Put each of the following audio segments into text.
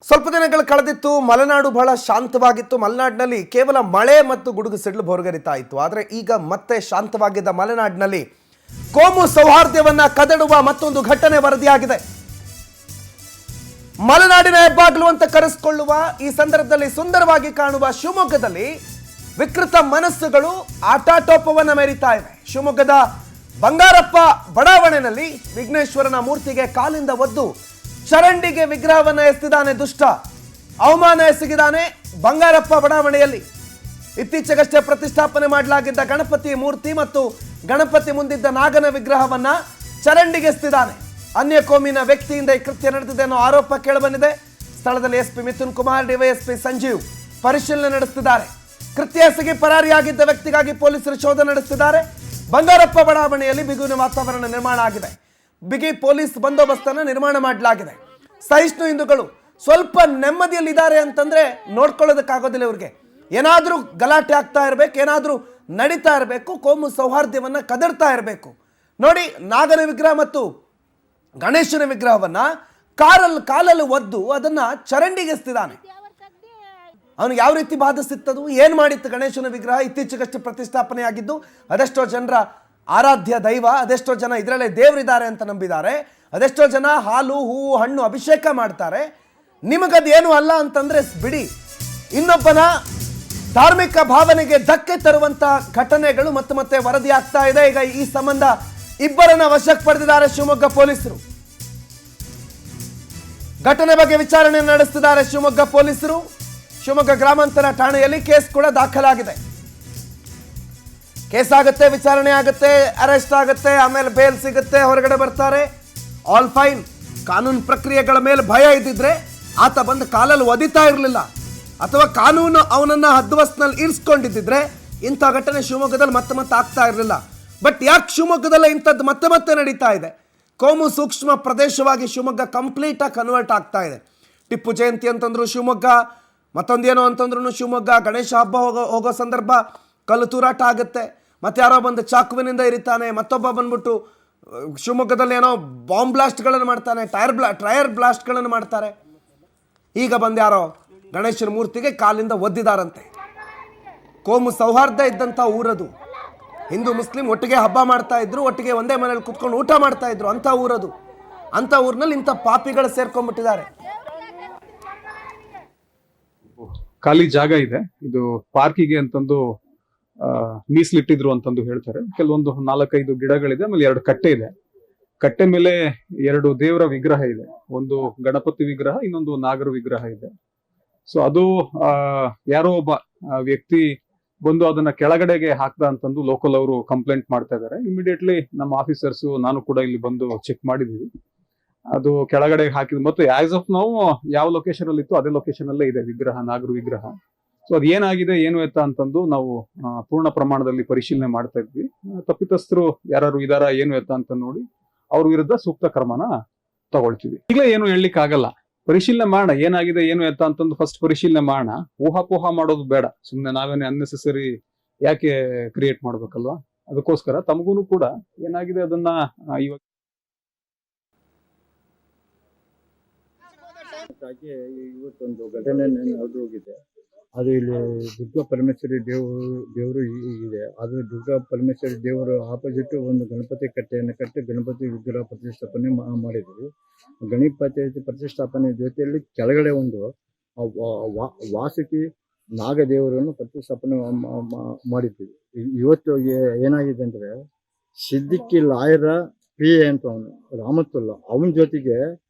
ಸ್ವಲ್ಪ ದಿನಗಳ ಕಳೆದಿತ್ತು. ಮಲೆನಾಡು ಬಹಳ ಶಾಂತವಾಗಿತ್ತು. ಮಲೆನಾಡಿನಲ್ಲಿ ಕೇವಲ ಮಳೆ ಮತ್ತು ಗುಡುಗು ಸಿಡಿಲು ಭೋರ್ಗರಿತಾ ಇತ್ತು. ಆದರೆ ಈಗ ಮತ್ತೆ ಶಾಂತವಾಗಿದ್ದ ಮಲೆನಾಡಿನಲ್ಲಿ ಕೋಮು ಸೌಹಾರ್ದವನ್ನ ಕದಡುವ ಮತ್ತೊಂದು ಘಟನೆ ವರದಿಯಾಗಿದೆ. ಮಲೆನಾಡಿನ ಹೆಬ್ಬಾಗ್ಲು ಅಂತ ಕರೆಸಿಕೊಳ್ಳುವ ಈ ಸಂದರ್ಭದಲ್ಲಿ ಸುಂದರವಾಗಿ ಕಾಣುವ ಶಿವಮೊಗ್ಗದಲ್ಲಿ ವಿಕೃತ ಮನಸ್ಸುಗಳು ಆಟಾಟೋಪವನ್ನ ಮೆರಿತಾ ಇವೆ. ಶಿವಮೊಗ್ಗದ ಬಂಗಾರಪ್ಪ ಬಡಾವಣೆಯಲ್ಲಿ ವಿಘ್ನೇಶ್ವರನ ಮೂರ್ತಿಗೆ ಕಾಲಿಂದ ಒದ್ದು ಚರಂಡಿಗೆ ವಿಗ್ರಹವನ್ನ ಎಸೆದಿದ್ದಾನೆ ದುಷ್ಟ. ಅವಮಾನ ಎಸಗಿದ್ದಾನೆ ಬಂಗಾರಪ್ಪ ಬಡಾವಣೆಯಲ್ಲಿ. ಇತ್ತೀಚೆಗಷ್ಟೇ ಪ್ರತಿಷ್ಠಾಪನೆ ಮಾಡಲಾಗಿದ್ದ ಗಣಪತಿ ಮೂರ್ತಿ ಮತ್ತು ಗಣಪತಿ ಮುಂದಿದ್ದ ನಾಗನ ವಿಗ್ರಹವನ್ನ ಚರಂಡಿಗೆ ಎಸೆದಿದ್ದಾನೆ. ಅನ್ಯ ಕೋಮಿನ ವ್ಯಕ್ತಿಯಿಂದ ಈ ಕೃತ್ಯ ನಡೆದಿದೆ ಅನ್ನೋ ಆರೋಪ ಕೇಳಿಬಂದಿದೆ. ಸ್ಥಳದಲ್ಲಿ ಎಸ್ಪಿ ಮಿಥುನ್ ಕುಮಾರ್, ಡಿವೈಎಸ್ಪಿ ಸಂಜೀವ್ ಪರಿಶೀಲನೆ ನಡೆಸುತ್ತಿದ್ದಾರೆ. ಕೃತ್ಯ ಎಸಗಿ ಪರಾರಿಯಾಗಿದ್ದ ವ್ಯಕ್ತಿಗಾಗಿ ಪೊಲೀಸರು ಶೋಧ ನಡೆಸುತ್ತಿದ್ದಾರೆ. ಬಂಗಾರಪ್ಪ ಬಡಾವಣೆಯಲ್ಲಿ ಬಿಗುವಿನ ವಾತಾವರಣ ನಿರ್ಮಾಣ ಆಗಿದೆ. ಬಿಗಿ ಪೊಲೀಸ್ ಬಂದೋಬಸ್ತನ್ನು ನಿರ್ಮಾಣ ಮಾಡಲಾಗಿದೆ. ಸಹಿಷ್ಣು ಹಿಂದೂಗಳು ಸ್ವಲ್ಪ ನೆಮ್ಮದಿಯಲ್ಲಿದ್ದಾರೆ ಅಂತಂದ್ರೆ ನೋಡ್ಕೊಳ್ಳೋದಕ್ಕಾಗೋದಿಲ್ಲ. ಇವ್ರಿಗೆ ಏನಾದರೂ ಗಲಾಟೆ ಆಗ್ತಾ ಇರಬೇಕು, ಏನಾದರೂ ನಡೀತಾ ಇರಬೇಕು, ಕೋಮು ಸೌಹಾರ್ದವನ್ನ ಕದಡ್ತಾ ಇರಬೇಕು. ನೋಡಿ, ನಾಗನ ವಿಗ್ರಹ ಮತ್ತು ಗಣೇಶನ ವಿಗ್ರಹವನ್ನ ಕಾಲಲ್ಲಿ ಒದ್ದು ಅದನ್ನ ಚರಂಡಿಗೆ ಎಸೆದಿದ್ದಾನೆ. ಅವನಿಗೆ ಯಾವ ರೀತಿ ಬಾಧಿಸಿತ್ತದು, ಏನ್ ಮಾಡಿತ್ತು ಗಣೇಶನ ವಿಗ್ರಹ? ಇತ್ತೀಚೆಗಷ್ಟೇ ಪ್ರತಿಷ್ಠಾಪನೆ ಆಗಿದ್ದು ಅದೆಷ್ಟೋ ಜನರ ಆರಾಧ್ಯ ದೈವ. ಅದೆಷ್ಟೋ ಜನ ಇದರಲ್ಲೇ ದೇವರಿದ್ದಾರೆ ಅಂತ ನಂಬಿದ್ದಾರೆ. ಅದೆಷ್ಟೋ ಜನ ಹಾಲು ಹೂವು ಹಣ್ಣು ಅಭಿಷೇಕ ಮಾಡ್ತಾರೆ. ನಿಮಗದೇನು ಅಲ್ಲ ಅಂತಂದ್ರೆ ಬಿಡಿ. ಇನ್ನೊಬ್ಬನ ಧಾರ್ಮಿಕ ಭಾವನೆಗೆ ಧಕ್ಕೆ ತರುವಂತ ಘಟನೆಗಳು ಮತ್ತೆ ವರದಿ ಆಗ್ತಾ ಇದೆ. ಈಗ ಈ ಸಂಬಂಧ ಇಬ್ಬರನ್ನ ವಶಕ್ಕೆ ಪಡೆದಿದ್ದಾರೆ ಶಿವಮೊಗ್ಗ ಪೊಲೀಸರು. ಘಟನೆ ಬಗ್ಗೆ ವಿಚಾರಣೆ ನಡೆಸುತ್ತಿದ್ದಾರೆ ಶಿವಮೊಗ್ಗ ಪೊಲೀಸರು. ಶಿವಮೊಗ್ಗ ಗ್ರಾಮಾಂತರ ಠಾಣೆಯಲ್ಲಿ ಕೇಸ್ ಕೂಡ ದಾಖಲಾಗಿದೆ. ಕೇಸ್ ಆಗುತ್ತೆ, ವಿಚಾರಣೆ ಆಗುತ್ತೆ, ಅರೆಸ್ಟ್ ಆಗುತ್ತೆ, ಆಮೇಲೆ ಬೇಲ್ ಸಿಗುತ್ತೆ, ಹೊರಗಡೆ ಬರ್ತಾರೆ. All fine. ಕಾನೂನು ಪ್ರಕ್ರಿಯೆಗಳ ಮೇಲೆ ಭಯ ಇದ್ದಿದ್ರೆ ಆತ ಬಂದು ಕಾಲಲ್ಲಿ ಒದಿತಾ ಇರಲಿಲ್ಲ, ಅಥವಾ ಕಾನೂನು ಅವನನ್ನ ಹದ್ದುಬಸ್ನಲ್ಲಿ ಇರಿಸ್ಕೊಂಡಿದ್ದಿದ್ರೆ ಇಂಥ ಘಟನೆ ಶಿವಮೊಗ್ಗದಲ್ಲಿ ಮತ್ತೆ ಆಗ್ತಾ ಇರಲಿಲ್ಲ. ಬಟ್ ಯಾಕೆ ಶಿವಮೊಗ್ಗದಲ್ಲೇ ಇಂಥದ್ದು ಮತ್ತೆ ನಡೀತಾ ಇದೆ? ಕೋಮು ಸೂಕ್ಷ್ಮ ಪ್ರದೇಶವಾಗಿ ಶಿವಮೊಗ್ಗ ಕಂಪ್ಲೀಟ್ ಆಗಿ ಕನ್ವರ್ಟ್ ಆಗ್ತಾ ಇದೆ. ಟಿಪ್ಪು ಜಯಂತಿ ಅಂತಂದ್ರು ಶಿವಮೊಗ್ಗ, ಮತ್ತೊಂದೇನೋ ಅಂತಂದ್ರು ಶಿವಮೊಗ್ಗ. ಗಣೇಶ ಹಬ್ಬ ಹೋಗೋ ಸಂದರ್ಭ ಕಲ್ಲು ತೂರಾಟ ಆಗುತ್ತೆ, ಮತ್ತೆ ಯಾರೋ ಬಂದು ಚಾಕುವಿನಿಂದ ಇರಿತಾನೆ, ಮತ್ತೊಬ್ಬ ಬಂದ್ಬಿಟ್ಟು ಶಿವಮೊಗ್ಗದಲ್ಲಿ ಏನೋ ಬಾಂಬ್ ಬ್ಲಾಸ್ಟ್ಗಳನ್ನು ಮಾಡ್ತಾನೆ, ಟೈರ್ ಬ್ಲಾಸ್ಟ್ಗಳನ್ನು ಮಾಡ್ತಾರೆ. ಈಗ ಬಂದು ಯಾರೋ ಗಣೇಶನ ಮೂರ್ತಿಗೆ ಕಾಲಿಂದ ಒದ್ದಿದಾರಂತೆ. ಕೋಮು ಸೌಹಾರ್ದ ಇದ್ದಂಥ ಊರದು. ಹಿಂದೂ ಮುಸ್ಲಿಂ ಒಟ್ಟಿಗೆ ಹಬ್ಬ ಮಾಡ್ತಾ ಇದ್ರು, ಒಟ್ಟಿಗೆ ಒಂದೇ ಮನೇಲಿ ಕುತ್ಕೊಂಡು ಊಟ ಮಾಡ್ತಾ ಇದ್ರು. ಅಂಥ ಊರದು. ಅಂಥ ಊರಿನಲ್ಲಿ ಇಂಥ ಪಾಪಿಗಳು ಸೇರ್ಕೊಂಡ್ಬಿಟ್ಟಿದ್ದಾರೆ. ಖಾಲಿ ಜಾಗ ಇದೆ, ಇದು ಪಾರ್ಕಿಗೆ ಅಂತಂದು ಮೀಸಲಿಟ್ಟಿದ್ರು ಅಂತಂದು ಹೇಳ್ತಾರೆ. ಕೆಲವೊಂದು 4-5 ಗಿಡಗಳಿದೆ, ಆಮೇಲೆ 2 ಕಟ್ಟೆ ಇದೆ. ಕಟ್ಟೆ ಮೇಲೆ 2 ದೇವರ ವಿಗ್ರಹ ಇದೆ. ಒಂದು ಗಣಪತಿ ವಿಗ್ರಹ, ಇನ್ನೊಂದು ನಾಗರ ವಿಗ್ರಹ ಇದೆ. ಸೊ ಅದು ಯಾರೋ ಒಬ್ಬ ವ್ಯಕ್ತಿ ಬಂದು ಅದನ್ನ ಕೆಳಗಡೆಗೆ ಹಾಕ್ದ ಅಂತಂದು ಲೋಕಲ್ ಅವರು ಕಂಪ್ಲೇಂಟ್ ಮಾಡ್ತಾ ಇದ್ದಾರೆ. ಇಮಿಡಿಯೇಟ್ಲಿ ನಮ್ಮ ಆಫೀಸರ್ಸ್, ನಾನು ಕೂಡ ಇಲ್ಲಿ ಬಂದು ಚೆಕ್ ಮಾಡಿದೀವಿ. ಅದು ಕೆಳಗಡೆ ಹಾಕಿದ್ ಮತ್ತು ಆಸ್ ಆಫ್ ನಾವು ಯಾವ ಲೊಕೇಶನ್ ಅಲ್ಲಿ ಇತ್ತು ಅದೇ ಲೊಕೇಶನ್ ಅಲ್ಲೇ ಇದೆ ವಿಗ್ರಹ, ನಾಗರ ವಿಗ್ರಹ. ಸೊ ಅದು ಏನಾಗಿದೆ ಏನು ಎತ್ತ ಅಂತಂದು ನಾವು ಪೂರ್ಣ ಪ್ರಮಾಣದಲ್ಲಿ ಪರಿಶೀಲನೆ ಮಾಡ್ತಾ ಇದ್ವಿ. ತಪ್ಪಿತಸ್ಥರು ಯಾರು ಇದಾರ ಏನು ಎತ್ತ ಅಂತ ನೋಡಿ ಅವ್ರ ವಿರುದ್ಧ ಸೂಕ್ತ ಕ್ರಮನ ತಗೊಳ್ತೀವಿ. ಈಗಲೇ ಏನು ಹೇಳಲಿಕ್ಕೆ ಆಗಲ್ಲ. ಪರಿಶೀಲನೆ ಮಾಡೋಣ, ಏನಾಗಿದೆ ಏನು ಎತ್ತ ಅಂತಂದು ಫಸ್ಟ್ ಪರಿಶೀಲನೆ ಮಾಡೋಣ. ಊಹಾಪೋಹ ಮಾಡೋದು ಬೇಡ. ಸುಮ್ನೆ ನಾವೇನೆ ಅನ್ನೆಸೆಸರಿ ಯಾಕೆ ಕ್ರಿಯೇಟ್ ಮಾಡ್ಬೇಕಲ್ವಾ? ಅದಕ್ಕೋಸ್ಕರ ತಮಗೂ ಕೂಡ ಏನಾಗಿದೆ ಅದನ್ನ ಇವಾಗ ಇವತ್ತೊಂದು ಘಟನೆ ನಡೆದು ಹೋಗಿದೆ. ಅದು ಇಲ್ಲಿ ದುರ್ಗಾ ಪರಮೇಶ್ವರಿ ದೇವರು ಇದೆ. ಅದು ದುರ್ಗಾ ಪರಮೇಶ್ವರಿ ದೇವರು ಆಪೋಸಿಟ್ ಒಂದು ಗಣಪತಿ ಕಟ್ಟೆಯನ್ನು ಕಟ್ಟಿ ಗಣಪತಿ ವಿಗ್ರಹ ಪ್ರತಿಷ್ಠಾಪನೆ ಮಾಡಿದ್ವಿ. ಗಣಪತಿ ಪ್ರತಿಷ್ಠಾಪನೆ ಜೊತೆಯಲ್ಲಿ ಕೆಳಗಡೆ ಒಂದು ವಾಸುಕಿ ನಾಗದೇವರನ್ನು ಪ್ರತಿಷ್ಠಾಪನೆ ಮಾಡಿದ್ವಿ. ಇವತ್ತು ಏನಾಗಿದೆ ಅಂದರೆ ಸಿದ್ದಿಕ್ಕಿ ಲಾಯರ ಪಿ ಎ ಅಂತ ಅವನು ರಾಮತ್ತುಲ್ಲ, ಅವನ ಜೊತೆಗೆ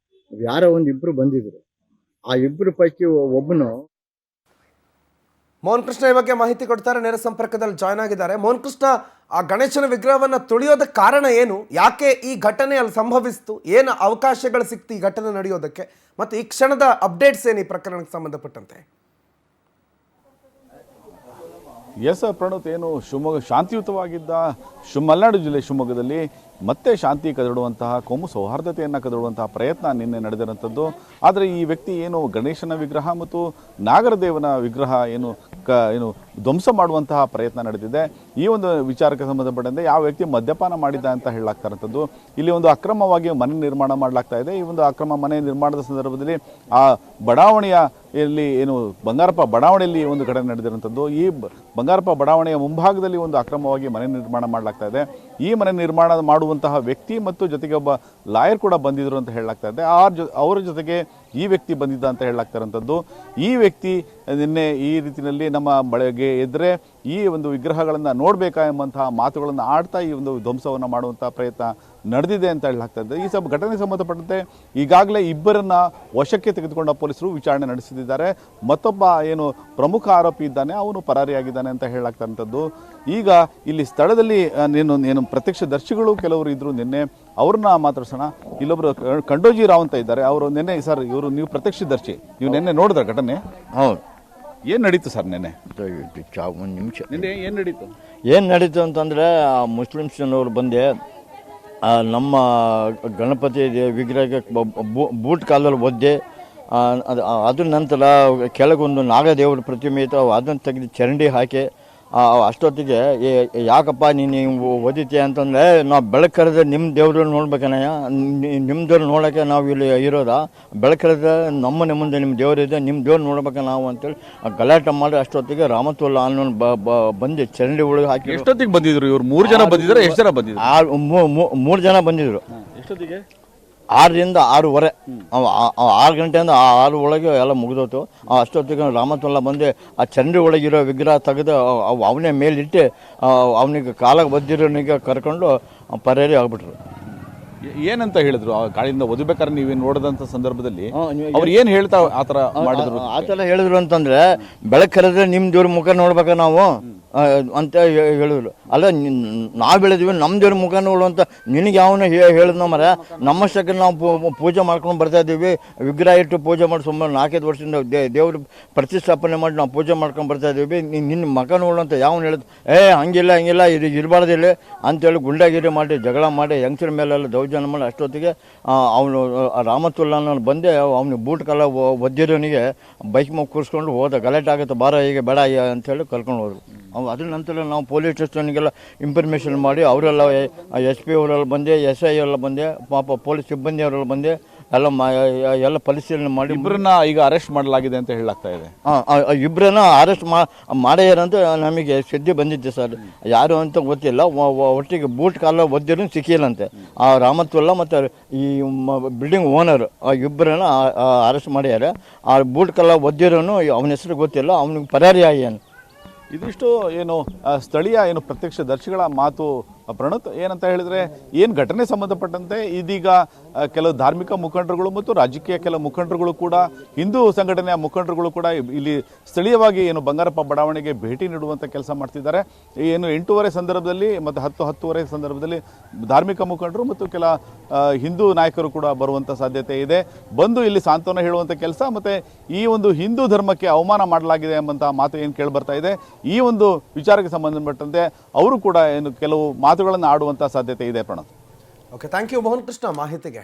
ಯಾರೋ ಇಬ್ರು ಬಂದಿದ್ರು. ಆ ಇಬ್ಬರು ಪೈಕಿ ಒಬ್ಬನು ಮೋಹನ್ ಕೃಷ್ಣ ಈ ಬಗ್ಗೆ ಮಾಹಿತಿ ಕೊಡ್ತಾರೆ. ನೇರ ಸಂಪರ್ಕದಲ್ಲಿ ಜಾಯ್ನ್ ಆಗಿದ್ದಾರೆ. ಮೋಹನ್ ಕೃಷ್ಣ, ಆ ಗಣೇಶನ ವಿಗ್ರಹವನ್ನ ತುಳಿಯೋದಕ್ಕೆ ಕಾರಣ ಏನು? ಯಾಕೆ ಈ ಘಟನೆ ಅಲ್ಲಿ ಸಂಭವಿಸ್ತು? ಏನು ಅವಕಾಶಗಳು ಸಿಕ್ತು ಈ ಘಟನೆ ನಡೆಯೋದಕ್ಕೆ? ಮತ್ತು ಈ ಕ್ಷಣದ ಅಪ್ಡೇಟ್ಸ್ ಏನು ಈ ಪ್ರಕರಣಕ್ಕೆ ಸಂಬಂಧಪಟ್ಟಂತೆ? ಎಸ್ ಪ್ರಣೋತ್, ಏನು ಶಿವಮೊಗ್ಗ ಶಾಂತಿಯುತವಾಗಿದ್ದ ಮಲೆನಾಡು ಜಿಲ್ಲೆ ಶಿವಮೊಗ್ಗದಲ್ಲಿ ಮತ್ತೆ ಶಾಂತಿ ಕದಡುವಂತಹ, ಕೋಮು ಸೌಹಾರ್ದತೆಯನ್ನು ಕದಡುವಂತಹ ಪ್ರಯತ್ನ ನಿನ್ನೆ ನಡೆದಿರುವಂಥದ್ದು. ಆದರೆ ಈ ವ್ಯಕ್ತಿ ಏನು ಗಣೇಶನ ವಿಗ್ರಹ ಮತ್ತು ನಾಗರದೇವನ ವಿಗ್ರಹ ಏನು ಏನು ಧ್ವಂಸ ಮಾಡುವಂತಹ ಪ್ರಯತ್ನ ನಡೆದಿದೆ. ಈ ಒಂದು ವಿಚಾರಕ್ಕೆ ಸಂಬಂಧಪಟ್ಟಂತೆ ಯಾವ ವ್ಯಕ್ತಿ ಮದ್ಯಪಾನ ಮಾಡಿದ ಅಂತ ಹೇಳಲಾಗ್ತಾರಂಥದ್ದು. ಇಲ್ಲಿ ಒಂದು ಅಕ್ರಮವಾಗಿ ಮನೆ ನಿರ್ಮಾಣ ಮಾಡಲಾಗ್ತಾ ಇದೆ. ಈ ಒಂದು ಅಕ್ರಮ ಮನೆ ನಿರ್ಮಾಣದ ಸಂದರ್ಭದಲ್ಲಿ ಆ ಬಡಾವಣೆಯಲ್ಲಿ ಏನು ಬಂಗಾರಪ್ಪ ಬಡಾವಣೆಯಲ್ಲಿ ಒಂದು ಘಟನೆ ನಡೆದಿರುವಂಥದ್ದು. ಈ ಬಂಗಾರಪ್ಪ ಬಡಾವಣೆಯ ಮುಂಭಾಗದಲ್ಲಿ ಒಂದು ಅಕ್ರಮವಾಗಿ ಮನೆ ನಿರ್ಮಾಣ ಮಾಡಲಾಗ್ತಾ ಇದೆ. ಈ ಮನೆ ನಿರ್ಮಾಣ ಮಾಡುವಂತಹ ವ್ಯಕ್ತಿ ಮತ್ತು ಜೊತೆಗೆ ಒಬ್ಬ ಲಾಯರ್ ಕೂಡ ಬಂದಿದ್ರು ಅಂತ ಹೇಳಲಾಗ್ತಾ ಇದೆ. ಅವರ ಜೊತೆಗೆ ಈ ವ್ಯಕ್ತಿ ಬಂದಿದ್ದ ಅಂತ ಹೇಳಲಾಗ್ತಾರಂಥದ್ದು. ಈ ವ್ಯಕ್ತಿ ನಿನ್ನೆ ಈ ರೀತಿಯಲ್ಲಿ ನಮ್ಮ ಬಳಿಗೆ ಎದ್ರೆ ಈ ಒಂದು ವಿಗ್ರಹಗಳನ್ನು ನೋಡಬೇಕಾ ಎಂಬಂತಹ ಮಾತುಗಳನ್ನು ಆಡ್ತಾ ಈ ಒಂದು ಧ್ವಂಸವನ್ನು ಮಾಡುವಂತಹ ಪ್ರಯತ್ನ ನಡೆದಿದೆ ಅಂತ ಹೇಳಲಾಗ್ತಾ ಇದೆ. ಈ ಘಟನೆಗೆ ಸಂಬಂಧಪಟ್ಟಂತೆ ಈಗಾಗಲೇ ಇಬ್ಬರನ್ನ ವಶಕ್ಕೆ ತೆಗೆದುಕೊಂಡ ಪೊಲೀಸರು ವಿಚಾರಣೆ ನಡೆಸಿದ್ದಾರೆ. ಮತ್ತೊಬ್ಬ ಏನು ಪ್ರಮುಖ ಆರೋಪಿ ಇದ್ದಾನೆ ಅವನು ಪರಾರಿಯಾಗಿದ್ದಾನೆ ಅಂತ ಹೇಳಲಾಗ್ತಂಥದ್ದು. ಈಗ ಇಲ್ಲಿ ಸ್ಥಳದಲ್ಲಿ ಏನು ಪ್ರತ್ಯಕ್ಷದರ್ಶಿಗಳು ಕೆಲವರು ಇದ್ರು ನಿನ್ನೆ, ಅವ್ರನ್ನ ಮಾತಾಡ್ಸೋಣ. ಇಲ್ಲೊಬ್ರು ಕಂಡೋಜಿ ರಾವ್ ಅಂತ ಇದ್ದಾರೆ. ಅವರು ನಿನ್ನೆ ಸರ್ ನೀವು ಪ್ರತ್ಯಕ್ಷದರ್ಶಿ, ನೀವು ನಿನ್ನೆ ನೋಡಿದ್ರ ಘಟನೆ? ಹೌದು. ಏನು ನಡೀತು ಸರ್ ನಿನ್ನೆ? ಒಂದು ನಿಮಿಷ. ನಿನ್ನೆ ಏನು ನಡೀತು? ಏನು ನಡೀತು ಅಂತಂದರೆ ಮುಸ್ಲಿಮ್ಸ್ನವ್ರು ಬಂದೆ ನಮ್ಮ ಗಣಪತಿ ವಿಗ್ರಹಕ್ಕೆ ಬೂಟ್ ಕಾಲಲ್ಲಿ ಒದ್ದೆ. ಅದ್ರ ನಂತರ ಕೆಳಗೊಂದು ನಾಗದೇವರ ಪ್ರತಿಮೆ ಇತ್ತು, ಅದನ್ನು ತೆಗೆದು ಚರಂಡಿ ಹಾಕಿ ಅಷ್ಟೊತ್ತಿಗೆ ಯಾಕಪ್ಪ ನೀನು ಓದಿತೀಯ ಅಂತಂದರೆ ನಾವು ಬೆಳಕರಿದ್ರೆ ನಿಮ್ಮ ದೇವ್ರನ್ನ ನೋಡ್ಬೇಕನಯ್ಯ, ನಿಮ್ಮ ದೇವ್ರು ನೋಡೋಕ್ಕೆ ನಾವು ಇಲ್ಲಿ ಇರೋದ, ಬೆಳಕರಿದ್ರೆ ನಮ್ಮನೆ ಮುಂದೆ ನಿಮ್ಮ ದೇವರಿದೆ, ನಿಮ್ಮ ದೇವ್ರು ನೋಡ್ಬೇಕ ನಾವು ಅಂತೇಳಿ ಗಲಾಟೆ ಮಾಡಿ ಅಷ್ಟೊತ್ತಿಗೆ ರಾಮತುಲ್ಲಾ ಅನ್ನೋನು ಬಂದು ಚರಂಡಿ ಒಳಗೆ ಹಾಕಿ. ಎಷ್ಟೊತ್ತಿಗೆ ಬಂದಿದ್ರು ಇವ್ರು? 3 ಜನ ಬಂದಿದ್ರು? ಎಷ್ಟು ಜನ ಬಂದಿದ್ರು? 3 ಜನ ಬಂದಿದ್ರು. ಎಷ್ಟೊತ್ತಿಗೆ? 6ರಿಂದ 6:15. 6 ಗಂಟೆಯಿಂದ 6 ಒಳಗೆ ಎಲ್ಲ ಮುಗಿದೋತು. ಅಷ್ಟೊತ್ತಿಗೆ ರಾಮತುಲ್ಲಾ ಬಂದು ಆ ಚಂದ್ರಿ ಒಳಗಿರೋ ವಿಗ್ರಹ ತೆಗೆದು ಅವನೇ ಮೇಲಿಟ್ಟು ಅವನಿಗೆ ಕಾಲಾಗ ಬದ್ದಿರೋನಿಗೆ ಕರ್ಕೊಂಡು ಪರಾರಿ ಆಗ್ಬಿಟ್ರು. ಏನಂತ ಹೇಳಿದ್ರು? ಆ ಗಾಳಿಯಿಂದ ಒದಬೇಕಾದ್ರೆ ನೀವೇನು ನೋಡಿದಂಥ ಸಂದರ್ಭದಲ್ಲಿ ಅವ್ರು ಏನು ಹೇಳ್ತಾ ಆ ಥರ ಮಾಡಿದ್ರು? ಆ ಥರ ಹೇಳಿದ್ರು ಅಂತಂದರೆ ಬೆಳಕರಿದ್ರೆ ನಿಮ್ಮ ದೇವ್ರ ಮುಖ ನೋಡ್ಬೇಕ ನಾವು ಅಂತ ಹೇಳಿದ್ರು. ಅಲ್ಲ ನಾವು ಹೇಳಿದ್ವಿ ನಮ್ಮ ದೇವ್ರ ಮುಖ ನೋಡು ಅಂತ ನಿನಗೆ ಯಾವನ ಹೇಳಿದ್ನ ಮರ. ನಮ್ಮಷ್ಟಕ್ಕೆ ನಾವು ಪೂಜೆ ಮಾಡ್ಕೊಂಡು ಬರ್ತಾ ಇದ್ದೀವಿ, ವಿಗ್ರಹ ಇಟ್ಟು ಪೂಜೆ ಮಾಡಿ ಸುಮಾರು 4-5 ವರ್ಷದಿಂದ ದೇವ್ರ ಪ್ರತಿಷ್ಠಾಪನೆ ಮಾಡಿ ನಾವು ಪೂಜೆ ಮಾಡ್ಕೊಂಡು ಬರ್ತಾ ಇದ್ದೀವಿ, ನಿನ್ನ ಮುಖ ನೋಡು ಅಂತ ಯಾವನು ಹೇಳಿದ್? ಹಂಗಿಲ್ಲ ಇದು ಇರಬಾರ್ದಿಲ್ಲ ಅಂತೇಳಿ ಗುಂಡಾಗಿರಿ ಮಾಡಿ ಜಗಳ ಮಾಡಿ ಹೆಂಗಸರ ಮೇಲೆಲ್ಲ ದೌರ್ಜನ್ಯ ಮಾಡಿ ಅಷ್ಟೊತ್ತಿಗೆ ಅವನು ರಾಮತುಲ್ಲಾನ ಬಂದೆ ಅವನಿಗೆ ಬೂಟ್ ಕಾಲ ಒದ್ದಿರೋನಿಗೆ ಬೈಕ್ ಮೇಲೆ ಕೂರಿಸ್ಕೊಂಡು ಹೋದ. ಗಲಾಟೆ ಆಗುತ್ತೆ ಬಾರ ಈಗ ಬೇಡ ಅಂತೇಳಿ ಕರ್ಕೊಂಡು ಹೋದ್ರು. ಅದ್ರ ನಂತರ ನಾವು ಪೊಲೀಸ್ ಸ್ಟೇಷನ್ಗೆಲ್ಲ ಇನ್ಫಾರ್ಮೇಷನ್ ಮಾಡಿ ಅವರೆಲ್ಲ SP ಅವರೆಲ್ಲ ಬಂದೆ, SI ಎಲ್ಲ ಬಂದೆ, ಪಾಪ ಪೊಲೀಸ್ ಸಿಬ್ಬಂದಿ ಅವರೆಲ್ಲ ಬಂದೆ, ಎಲ್ಲ ಪರಿಶೀಲನೆ ಮಾಡಿ ಇಬ್ಬರನ್ನ ಈಗ ಅರೆಸ್ಟ್ ಮಾಡಲಾಗಿದೆ ಅಂತ ಹೇಳಲಾಗ್ತಾ ಇದೆ. ಇಬ್ಬರನ್ನ ಅರೆಸ್ಟ್ ಮಾಡ್ಯಾರಂತ ನಮಗೆ ಸುದ್ದಿ ಬಂದಿದ್ದೆ ಸರ್. ಯಾರು ಅಂತ ಗೊತ್ತಿಲ್ಲ. ಒಟ್ಟಿಗೆ ಬೂಟ್ ಕಾಲ ಒದ್ದಿರೋ ಸಿಕ್ಕಿಲ್ಲಂತೆ. ಆ ರಾಮತುಲ್ಲಾ ಮತ್ತು ಈ ಬಿಲ್ಡಿಂಗ್ ಓನರ್ ಇಬ್ಬರನ್ನ ಅರೆಸ್ಟ್ ಮಾಡ್ಯಾರ. ಆ ಬೂಟ್ ಕಾಲ ಒದ್ದಿರೋನು ಅವನ ಹೆಸರು ಗೊತ್ತಿಲ್ಲ, ಅವನಿಗೆ ಪರಾರಿ ಆಗ್ಯಾನ. ಇದಿಷ್ಟು ಏನು ಸ್ಥಳೀಯ ಏನು ಪ್ರತ್ಯಕ್ಷದರ್ಶಿಗಳ ಮಾತು. ಪ್ರಣತ್, ಏನಂತ ಹೇಳಿದ್ರೆ ಏನು ಘಟನೆ ಸಂಬಂಧಪಟ್ಟಂತೆ ಇದೀಗ ಕೆಲವು ಧಾರ್ಮಿಕ ಮುಖಂಡರುಗಳು ಮತ್ತು ರಾಜಕೀಯ ಕೆಲವು ಮುಖಂಡರುಗಳು ಕೂಡ, ಹಿಂದೂ ಸಂಘಟನೆಯ ಮುಖಂಡರುಗಳು ಕೂಡ ಇಲ್ಲಿ ಸ್ಥಳೀಯವಾಗಿ ಏನು ಬಂಗಾರಪ್ಪ ಬಡಾವಣೆಗೆ ಭೇಟಿ ನೀಡುವಂಥ ಕೆಲಸ ಮಾಡ್ತಿದ್ದಾರೆ. ಏನು 8:30 ಸಂದರ್ಭದಲ್ಲಿ ಮತ್ತು 10-10:30 ಸಂದರ್ಭದಲ್ಲಿ ಧಾರ್ಮಿಕ ಮುಖಂಡರು ಮತ್ತು ಕೆಲ ಹಿಂದೂ ನಾಯಕರು ಕೂಡ ಬರುವಂಥ ಸಾಧ್ಯತೆ ಇದೆ. ಬಂದು ಇಲ್ಲಿ ಸಾಂತ್ವನ ಹೇಳುವಂಥ ಕೆಲಸ ಮತ್ತು ಈ ಒಂದು ಹಿಂದೂ ಧರ್ಮಕ್ಕೆ ಅವಮಾನ ಮಾಡಲಾಗಿದೆ ಎಂಬಂಥ ಮಾತು ಏನು ಕೇಳಿ ಬರ್ತಾ ಇದೆ. ಈ ಒಂದು ವಿಚಾರಕ್ಕೆ ಸಂಬಂಧಪಟ್ಟಂತೆ ಅವರು ಕೂಡ ಏನು ಕೆಲವು ಮಾತುಗಳನ್ನು ಆಡುವಂಥ ಸಾಧ್ಯತೆ ಇದೆ. Pranath, okay, thank you Mohan Krishna ಮಾಹಿತಿಗೆ.